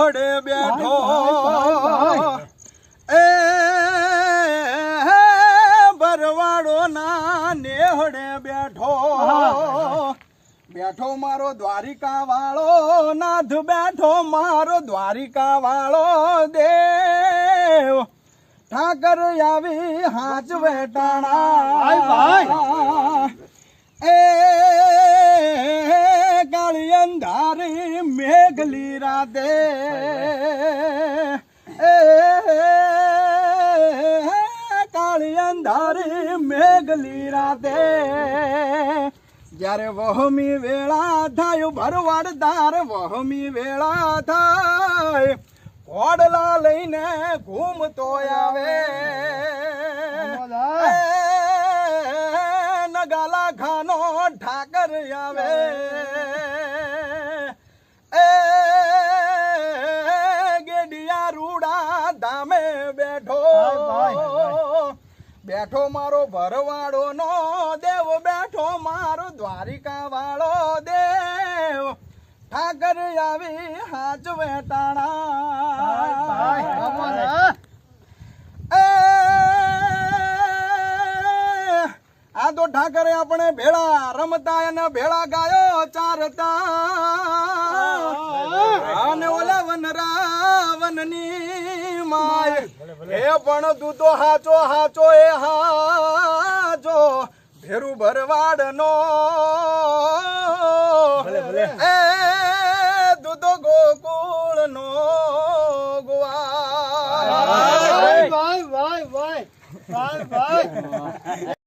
નેહડે બેઠો એ ભરવાડો ના નેહડે બેઠો બેઠો મારો દ્વારિકા વાળો નાથ બેઠો મારો દ્વારિકા વાળો દેવ ઠાકર આવી હાચ વેટાણા એ કાળી અંધારી મેઘલી રાતે એ કાળી અંધારી મેઘલી રાતે જ્યારે વહમી વેળા થાય ભરવાડ દાર વહમી વેળા થાય કોડલા લઈને ઘૂમતો આવે નગાલા ખાનો ઠાકર આવે એ ગેડિયા રૂડા ધામે બેઠો બેઠો મારો ભરવાડો નો દેવ બેઠો મારો દ્વારિકા વાળો દેવ ઠાકર આવી હાચ વેટાણા આ તો ઠાકરે આપણે ભેળા રમતા અને ભેળા ગાયો ચારતા અને ઓલા વન રાવન ની માય એ પણ તું તો હાચો હાચો એ હાચો ભેરું ભરવાડ નો એ તું તો ગોકુળ નો ગોવા.